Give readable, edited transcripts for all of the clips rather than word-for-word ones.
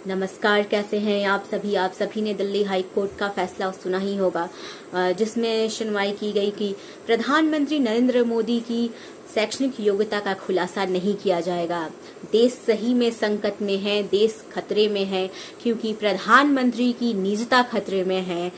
नमस्कार, कैसे हैं आप सभी ने दिल्ली हाई कोर्ट का फैसला सुना ही होगा, जिसमें सुनवाई की गई कि प्रधानमंत्री नरेंद्र मोदी की शैक्षणिक योग्यता का खुलासा नहीं किया जाएगा। देश सही में संकट में है, देश खतरे में है, क्योंकि प्रधानमंत्री की निजता खतरे में है।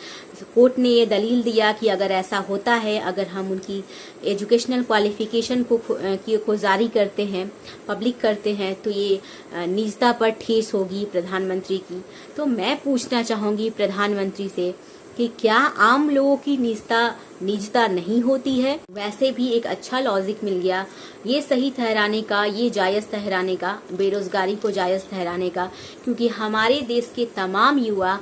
कोर्ट ने ये दलील दिया कि अगर ऐसा होता है, अगर हम उनकी एजुकेशनल क्वालिफिकेशन को जारी करते हैं, पब्लिक करते हैं, तो ये निजता पर ठेस होगी प्रधानमंत्री की। तो मैं पूछना चाहूंगी प्रधानमंत्री से कि क्या आम लोगों की निजता नहीं होती है? वैसे भी एक अच्छा लॉजिक मिल गया ये सही ठहराने का, ये जायज ठहराने का, बेरोजगारी को जायज ठहराने का, क्योंकि हमारे देश के तमाम युवा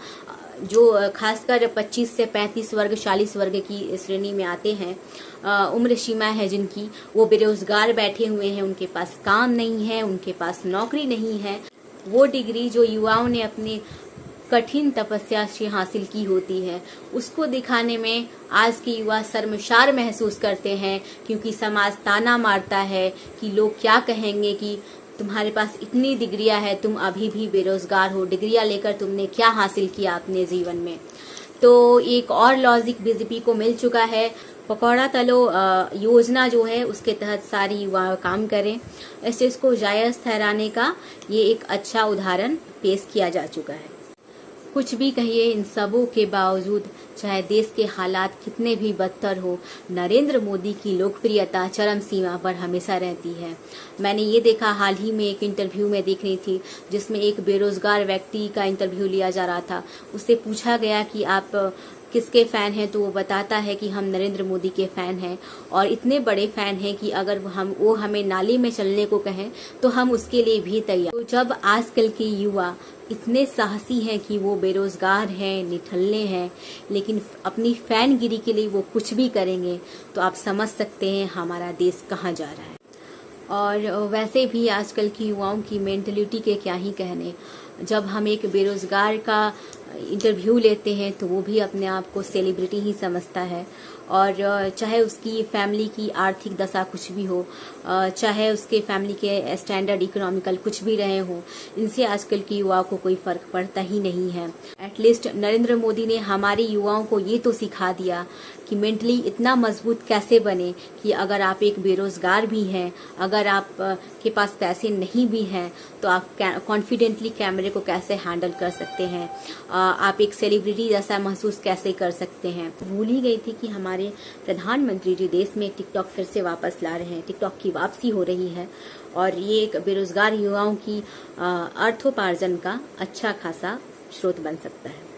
जो खासकर 25 से 35 वर्ग 40 वर्ग की श्रेणी में आते हैं, उम्र सीमा है जिनकी, वो बेरोजगार बैठे हुए हैं, उनके पास काम नहीं है, उनके पास नौकरी नहीं है। वो डिग्री जो युवाओं ने अपने कठिन तपस्या से हासिल की होती है, उसको दिखाने में आज के युवा शर्मसार महसूस करते हैं, क्योंकि समाज ताना मारता है कि लोग क्या कहेंगे कि तुम्हारे पास इतनी डिग्रियां है, तुम अभी भी बेरोजगार हो, डिग्रियां लेकर तुमने क्या हासिल किया अपने जीवन में। तो एक और लॉजिक बीजेपी को मिल चुका है, पकौड़ा तलो योजना जो है उसके तहत सारी युवा काम करें। ऐसे इसको जायज ठहराने का ये एक अच्छा उदाहरण पेश किया जा चुका है। कुछ भी कहिए, इन सबों के बावजूद चाहे देश के हालात कितने भी बदतर हो, नरेंद्र मोदी की लोकप्रियता चरम सीमा पर हमेशा रहती है। मैंने ये देखा, हाल ही में एक इंटरव्यू में देख रही थी, जिसमें एक बेरोजगार व्यक्ति का इंटरव्यू लिया जा रहा था। उससे पूछा गया कि आप किसके फैन हैं, तो वो बताता है कि हम नरेंद्र मोदी के फैन हैं, और इतने बड़े फैन हैं कि अगर वो हमें नाली में चलने को कहें तो हम उसके लिए भी तैयार। तो जब आजकल के युवा इतने साहसी हैं कि वो बेरोजगार हैं, निठल्ले हैं, लेकिन अपनी फैनगिरी के लिए वो कुछ भी करेंगे, तो आप समझ सकते हैं हमारा देश कहाँ जा रहा है। और वैसे भी आजकल की युवाओं की मेंटलिटी के क्या ही कहने। जब हम एक बेरोजगार का इंटरव्यू लेते हैं तो वो भी अपने आप को सेलिब्रिटी ही समझता है, और चाहे उसकी फैमिली की आर्थिक दशा कुछ भी हो, चाहे उसके फैमिली के स्टैंडर्ड इकोनॉमिकल कुछ भी रहे हो, इनसे आजकल की युवाओं को कोई फर्क पड़ता ही नहीं है। एटलीस्ट नरेंद्र मोदी ने हमारे युवाओं को ये तो सिखा दिया कि मेंटली इतना मजबूत कैसे बने कि अगर आप एक बेरोजगार भी हैं, अगर आप के पास पैसे नहीं भी हैं, तो आप कॉन्फिडेंटली कैमरे को कैसे हैंडल कर सकते हैं, आप एक सेलिब्रिटी जैसा महसूस कैसे कर सकते हैं। भूल ही गई थी कि हमारे प्रधानमंत्री जी देश में टिकटॉक फिर से वापस ला रहे हैं, टिकटॉक की वापसी हो रही है, और ये एक बेरोजगार युवाओं की अर्थोपार्जन का अच्छा खासा स्रोत बन सकता है।